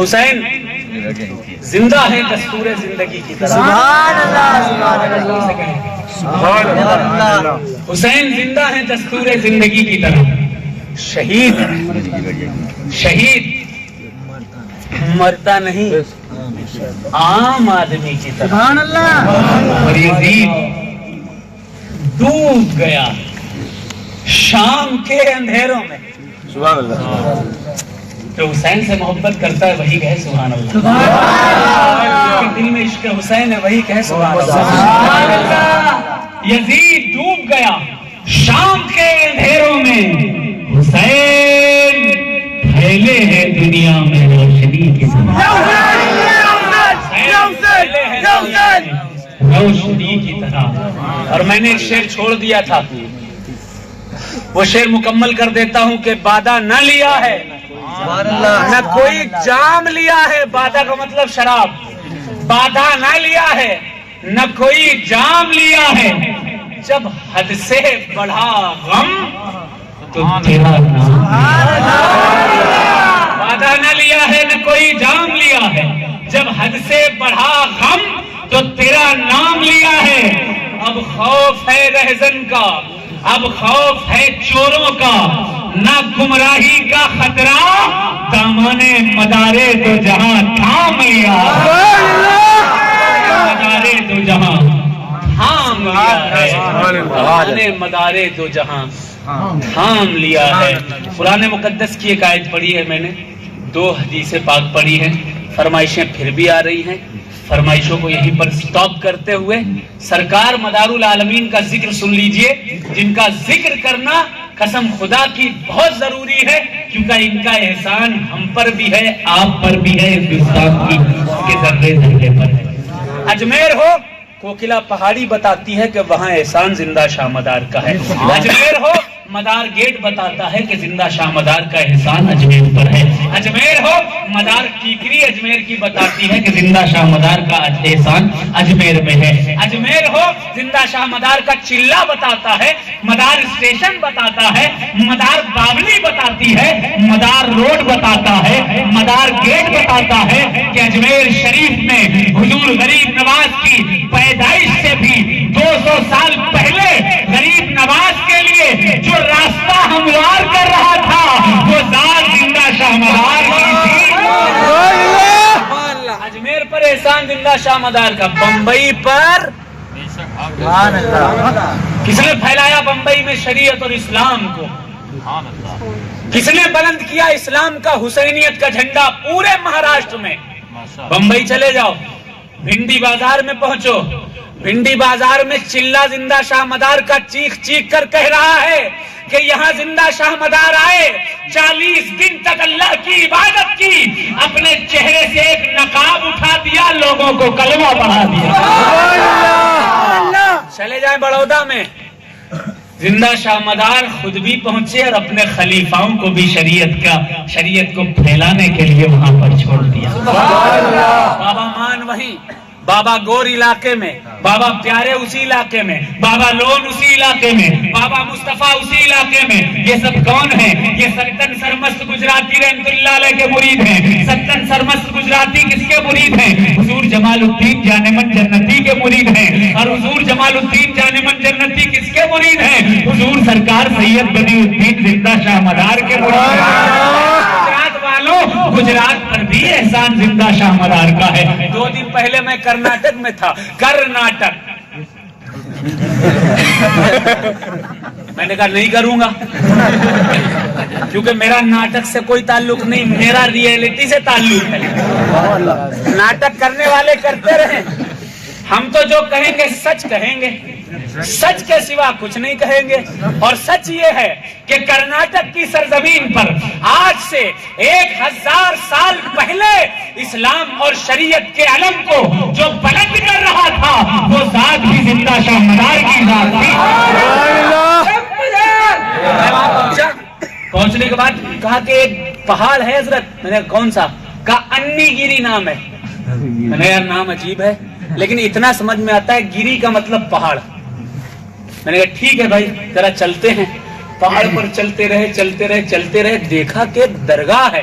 حسین زندہ ہے دستور زندگی کی طرح. سبحان اللہ سبحان اللہ. حسین زندہ ہے دستور زندگی کی طرح. شہید مرتا نہیں عام آدمی کی طرح. سبحان اللہ. اور یزید ڈوب گیا شام کے اندھیروں میں. سبحان اللہ. جو حسین سے محبت کرتا ہے وہی کہے سبحان اللہ. دل میں عشق حسین ہے وہی کہے سبحان اللہ. یزید ڈوب گیا شام کے اندھیروں میں. حسین پھیلے ہیں دنیا میں روشنی کی روشنی کی طرح. اور میں نے ایک شعر چھوڑ دیا تھا, وہ شعر مکمل کر دیتا ہوں کہ بادہ نہ لیا ہے نہ کوئی جام لیا ہے. بادہ کا مطلب شراب. بادہ نہ لیا ہے نہ کوئی جام لیا ہے. جب حد سے بڑھا غم تو تیرا نام. بادہ نہ لیا ہے نہ کوئی جام لیا ہے. جب حد سے بڑھا غم تو تیرا نام لیا ہے. اب خوف ہے رہزن کا, اب خوف ہے چوروں کا, نہ گمراہی کا خطرہ, دامانے مدارے تو جہاں تھام لیا. مدارے تو جہاں تھام لیا ہے. دامانے مدارے تو جہاں تھام لیا ہے. قرآن مقدس کی ایک آیت پڑھی ہے میں نے, 2 حدیث پاک پڑھی ہیں. فرمائشیں پھر بھی آ رہی ہیں. فرمائشوں کو یہیں پر سٹاپ کرتے ہوئے سرکار مدار العالمین کا ذکر سن لیجئے, جن کا ذکر کرنا قسم خدا کی بہت ضروری ہے, کیونکہ ان کا احسان ہم پر بھی ہے, آپ پر بھی ہے, ہندوستان کی ذرے ذرے پر ہے. اجمیر ہو, کوکلا پہاڑی بتاتی ہے کہ وہاں احسان زندہ شاہ مدار کا ہے. اجمیر ہو, مدار گیٹ بتاتا ہے کہ زندہ شاہ مدار کا احسان اجمیر پر ہے. اجمیر ہو, مدار ٹیکری اجمیر کی بتاتی ہے کہ زندہ شاہ مدار کا احسان اجمیر میں ہے. اجمیر ہو, زندہ شاہ مدار کا چلہ بتاتا ہے, مدار اسٹیشن بتاتا ہے, مدار باولی بتاتی ہے, مدار روڈ بتاتا ہے, مدار گیٹ بتاتا ہے کہ اجمیر شریف میں حضور غریب نواز کی پیدائش سے بھی 200 سال پہلے غریب نواز کے لیے جو راستہ ہموار کر رہا تھا وہ ذات زندہ شاہ مدار کی تھی. اجمیر پر احسان زندہ شاہ مدار کا. بمبئی پر کس نے پھیلایا بمبئی میں شریعت اور اسلام کو؟ کس نے بلند کیا اسلام کا حسینیت کا جھنڈا پورے مہاراشٹر میں؟ بمبئی چلے جاؤ, بھنڈی بازار میں پہنچو, بھنڈی بازار میں چلہ زندہ شاہ مدار کا چیخ چیخ کر کہہ رہا ہے کہ یہاں زندہ شاہ مدار آئے, 40 دن تک اللہ کی عبادت کی, اپنے چہرے سے ایک نقاب اٹھا دیا, لوگوں کو کلمہ پڑھا دیا. چلے جائیں بڑودہ میں, زندہ شاہ مدار خود بھی پہنچے اور اپنے خلیفاؤں کو بھی شریعت کو پھیلانے کے لیے وہاں پر چھوڑ دیا. بابا مان وہیں, بابا گور علاقے میں, بابا پیارے اسی علاقے میں, بابا لون اسی علاقے میں, بابا مصطفیٰ اسی علاقے میں. یہ سب کون ہیں؟ یہ ستن سرمست گجراتی رحمت اللہ علیہ کے مرید ہیں. ستن سرمست گجراتی کس کے مرید ہیں؟ حضور جمال الدین جانمن جنتی کے مرید ہیں. اور حضور جمال الدین جانمن جنتی کس کے مرید ہیں؟ حضور سرکار سید بدی الدین زندہ شاہ مدار کے مرید ہیں. گجرات پر بھی احسان زندہ شاہ مدار کا ہے. 2 دن پہلے میں کرناٹک میں تھا. کرناٹک میں نے کہا نہیں کروں گا, کیونکہ میرا ناٹک سے کوئی تعلق نہیں, میرا ریئلٹی سے تعلق ہے. ناٹک کرنے والے کرتے رہیں, ہم تو جو کہیں گے سچ کہیں گے, سچ کے سوا کچھ نہیں کہیں گے. اور سچ یہ ہے کہ کرناٹک کی سرزمین پر آج سے 1000 سال پہلے اسلام اور شریعت کے علم کو جو بلند کر رہا تھا وہ ذات بھی زندہ شاہ مدار کی ذات تھی. پہنچنے کے بعد کہا کہ ایک پہاڑ ہے حضرت. میں نے کون سا؟ کہا انی گیری نام ہے. میں نے یار نام عجیب ہے, لیکن اتنا سمجھ میں آتا ہے گیری کا مطلب پہاڑ. میں نے کہا ٹھیک ہے بھائی ذرا چلتے ہیں. پہاڑ پر چلتے رہے, دیکھا کہ درگاہ ہے.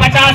50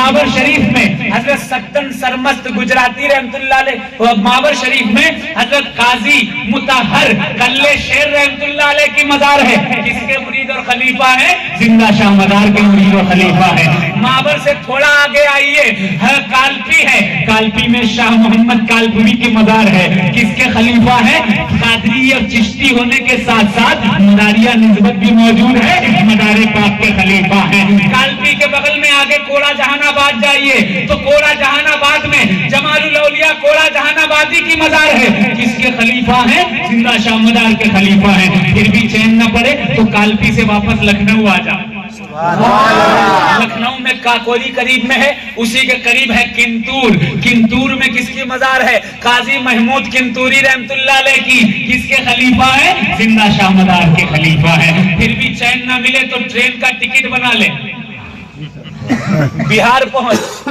ماور شریف میں حضرت سکن سرمست گجراتی رحمتہ اللہ علیہ، ماور شریف میں حضرت قاضی مطہر کلے شیر رحمتہ اللہ علیہ کی مزار ہے، کس کے مرید اور خلیفہ ہے؟ زندہ شاہ مدار کے مرید اور خلیفہ ہے۔ ماور سے تھوڑا آگے آئیے، کالپی ہے، کالپی میں شاہ محمد کالپوری کی مزار ہے، کس کے خلیفہ ہے؟ قادری اور چشتی ہونے کے ساتھ ساتھ مداریہ نسبت بھی موجود ہے، مدار پاک کے خلیفہ ہیں۔ کالپی کے بغل میں آگے کوڑا جہان آباد جائیے تو کوڑا جہان آباد میں جمال الاولیاء کوڑا جہان آبادی کی مزار ہے، کس کے خلیفہ ہیں؟ زندہ شاہ مدار کے خلیفہ ہیں۔ پھر بھی چین نہ پڑے تو کالپی سے واپس لکھنؤ آ جا، لکھنؤ میں کاکوری قریب میں ہے، اسی کے قریب ہے کنتور، کنتور میں کس کی مزار ہے؟ قاضی محمود کنتوری رحمتہ اللہ علیہ کی، کس کے خلیفہ ہے؟ زندہ شاہ مدار کے خلیفہ ہے۔ پھر بھی چین نہ ملے تو ٹرین کا ٹکٹ بنا لے، بہار پہنچ،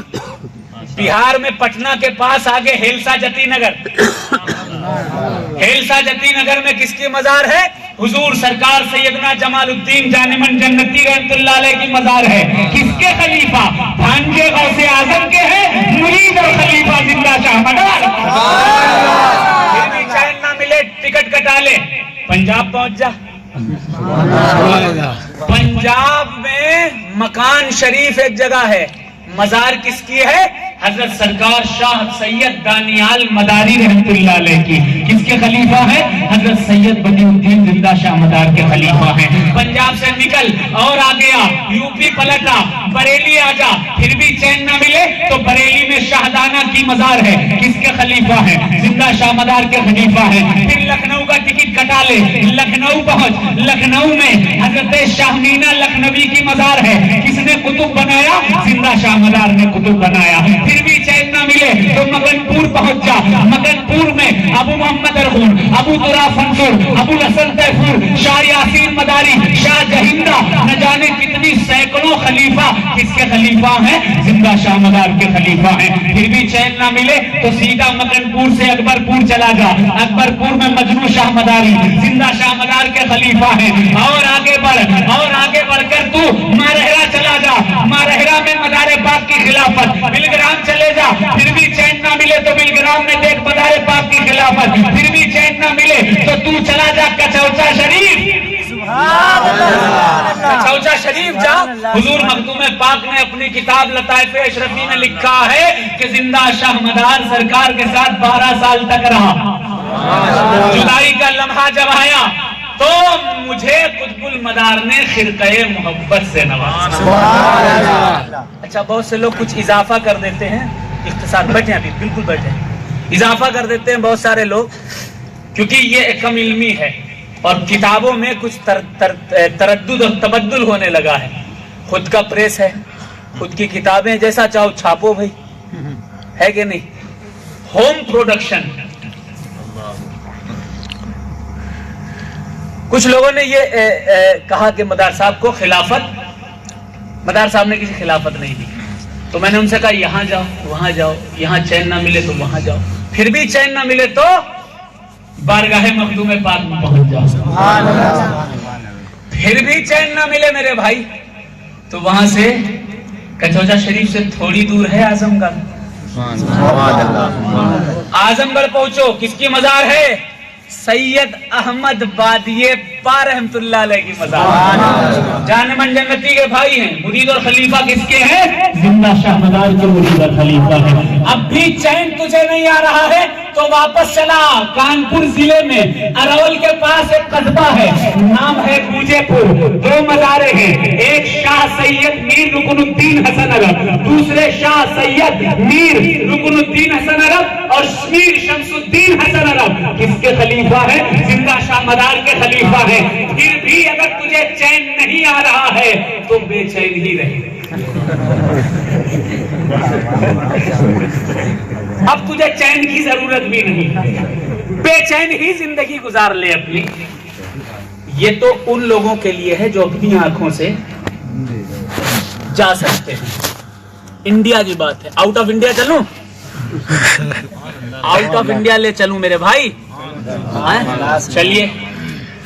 بہار میں پٹنہ کے پاس آگے ہیلسا جتی نگر، ہیلسا جتی نگر میں کس کی مزار ہے؟ حضور سرکار سیدنا جمال الدین جانمن جنتی رحمتہ اللہ علیہ کی مزار ہے، کس کے خلیفہ؟ بھانجے غوث اعظم کے ہیں، مرید اور خلیفہ زندہ شاہ مدار۔ پھر بھی چین نہ ملے ٹکٹ کٹا لے، پنجاب پہنچ جا، پنجاب میں مکان شریف ایک جگہ ہے، مزار کس کی ہے؟ حضرت سرکار شاہ سید دانیال مداری رحمتہ اللہ علیہ کی، کس کے خلیفہ ہے؟ حضرت سید بدی الدین زندہ شاہ مدار کے خلیفہ ہیں۔ پنجاب سے نکل اور آگے آ، یو پی پلٹا، بریلی آ جا، پھر بھی چین نہ ملے تو بریلی میں شاہدانہ کی مزار ہے، کس کے خلیفہ ہے؟ زندہ شاہ مدار کے خلیفہ ہیں۔ پھر لکھنؤ کا ٹکٹ کٹا لے، لکھنؤ پہنچ، لکھنؤ میں حضرت شاہ مینا لکھنوی کی مزار ہے، کس نے قطب بنایا؟ زندہ شاہ مدار نے قطب بنایا۔ پھر بھی چین نہ ملے تو مگن پور پہنچ جا، مگن پور میں ابو محمد ارغون، ابو درا فنسور، ابو الحسن تیفور، شاہ یاسین مداری، شاہ جہندہ، نہ جانے کتنی سینکڑوں خلیفہ کس کے خلیفہ ہیں؟ زندہ شاہ مدار کے خلیفہ ہیں۔ پھر بھی چین نہ ملے تو سیدھا مگن پور سے اکبر پور چلا جا، اکبر پور میں مجنو شاہ مداری زندہ شاہ مدار کے خلیفہ ہیں۔ اور آگے بڑھ، اور آگے بڑھ کر تو مارہرا چلا جا، مارہرا میں مدار پاک کی خلافت، بلگرام چلے جا، پھر بھی چین نہ ملے تو بلگرام میں دیکھ مدار پاک کی خلافت، پھر بھی چین نہ ملے تو چلا جا کچوچا شریف، کچوچا شریف جا۔ حضور مخدوم پاک نے اپنی کتاب لطائف اشرفی میں لکھا ہے کہ زندہ شاہ مدار سرکار کے ساتھ 12 سال تک رہا، جدائی کا لمحہ جب آیا تو مجھے قطب المدار نے خرقہ محبت سے نوازا۔ اچھا، بہت سے لوگ کچھ اضافہ کر دیتے ہیں، اختصار، بیٹھیں ابھی بالکل بیٹھیں، اضافہ کر دیتے ہیں بہت سارے لوگ، کیونکہ یہ کم علمی ہے اور کتابوں میں کچھ تردد اور تبدل ہونے لگا ہے۔ خود کا پریس ہے، خود کی کتابیں، جیسا چاہو چھاپو بھائی، ہے کہ نہیں؟ Home production. کچھ لوگوں نے یہ کہا کہ مدار صاحب کو خلافت، مدار صاحب نے کسی خلافت نہیں دی، تو میں نے ان سے کہا یہاں جاؤ، وہاں جاؤ، یہاں چین نہ ملے تو وہاں جاؤ، پھر بھی چین نہ ملے تو بارگاہ مخدوم پاک میں پہنچ جاؤ، پھر بھی چین نہ ملے میرے بھائی تو وہاں سے کچوچا شریف سے تھوڑی دور ہے اعظم گڑھ، اعظم گڑھ پہنچو، کس کی مزار ہے؟ سید احمد بادی پا رحمت اللہ علیہ کی مزار، جانمن جنتی کے بھائی ہیں، مرید اور خلیفہ کس کے ہیں؟ زندہ شاہ مدار کے مرید اور خلیفہ ہیں۔ اب بھی چین تجھے نہیں آ رہا ہے تو واپس چلا، کانپور ضلع میں ارول کے پاس ایک قصبہ ہے، نام ہے گوجے پور، 2 مزاریں ہیں، ایک شاہ سید میر رکن الدین حسن عرب، دوسرے شاہ سید میر رکن الدین حسن عرب اور میر شمس الدین حسن عرب، کس کے خلیفہ ہے؟ زندہ شاہ مدار کے خلیفہ ہیں۔ پھر بھی اگر تجھے چین نہیں آ رہا ہے تو بے چین ہی رہے، اب تجھے چین کی ضرورت بھی نہیں، بے چین ہی زندگی گزار لے اپنی۔ یہ تو ان لوگوں کے لیے ہے جو اپنی آنکھوں سے جا سکتے ہیں۔ انڈیا کی بات ہے، آؤٹ آف انڈیا چلوں؟ آؤٹ آف انڈیا لے چلوں میرے بھائی؟ چلیے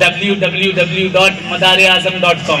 www.madareazam.com।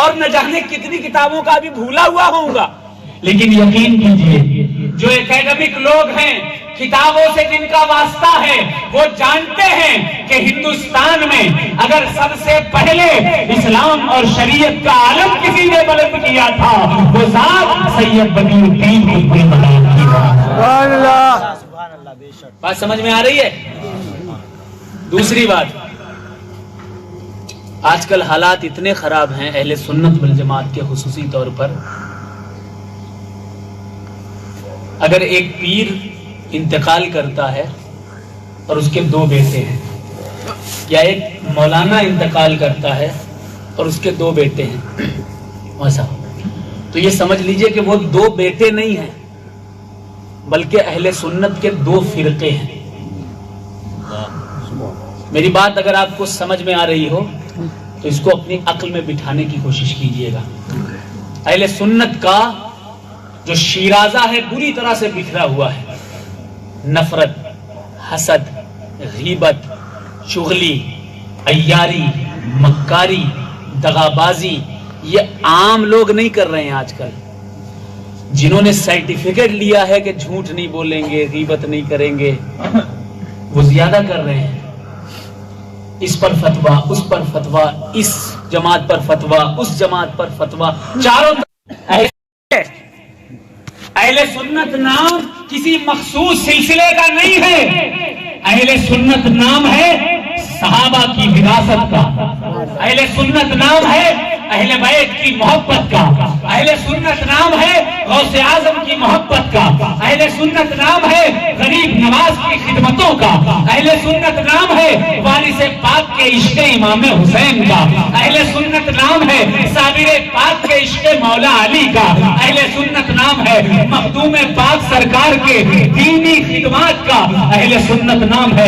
اور نہ جانے کتنی کتابوں کا بھی بھولا ہوا ہوں گا، لیکن یقین کیجئے جو اکیڈمک لوگ ہیں، کتابوں سے جن کا واسطہ ہے، وہ جانتے ہیں کہ ہندوستان میں اگر سب سے پہلے اسلام اور شریعت کا عالم کسی نے بلند کیا تھا، وہ ذات سید بدی الدین قطب بغداد کی سبحان اللہ بے شک. بات سمجھ میں آ رہی ہے؟ دوسری بات، آج کل حالات اتنے خراب ہیں اہل سنت والجماعت کے خصوصی طور پر، اگر ایک پیر انتقال کرتا ہے اور اس کے 2 بیٹے ہیں، یا ایک مولانا انتقال کرتا ہے اور اس کے 2 بیٹے ہیں ویسا، تو یہ سمجھ لیجئے کہ وہ 2 بیٹے نہیں ہیں بلکہ اہل سنت کے 2 فرقے ہیں. میری بات اگر آپ کو سمجھ میں آ رہی ہو تو اس کو اپنی عقل میں بٹھانے کی کوشش کیجئے گا. اہل سنت کا جو شیرازہ ہے بری طرح سے بکھرا ہوا ہے. نفرت، حسد، غیبت، چغلی، عیاری، مکاری، دغابازی، یہ عام لوگ نہیں کر رہے ہیں آج کل. جنہوں نے سرٹیفکیٹ لیا ہے کہ جھوٹ نہیں بولیں گے، غیبت نہیں کریں گے، وہ زیادہ کر رہے ہیں. اس پر فتویٰ، اس پر فتویٰ، اس جماعت پر فتویٰ، اس جماعت پر فتویٰ، چاروں اہل سنت نام کسی مخصوص سلسلے کا نہیں ہے. اہل سنت نام ہے صحابہ کی وراثت کا. اہل سنت نام ہے اہل بیت کی محبت کا. اہل سنت نام ہے غوث اعظم کی محبت کا. اہل سنت نام ہے غریب نواز کی خدمتوں کا. اہل سنت نام ہے وارث پاک کے عشق امام حسین کا. اہل سنت نام ہے صابر پاک کے عشق مولا علی کا. اہل سنت نام ہے مخدوم پاک سرکار کے دینی خدمات کا. اہل سنت نام ہے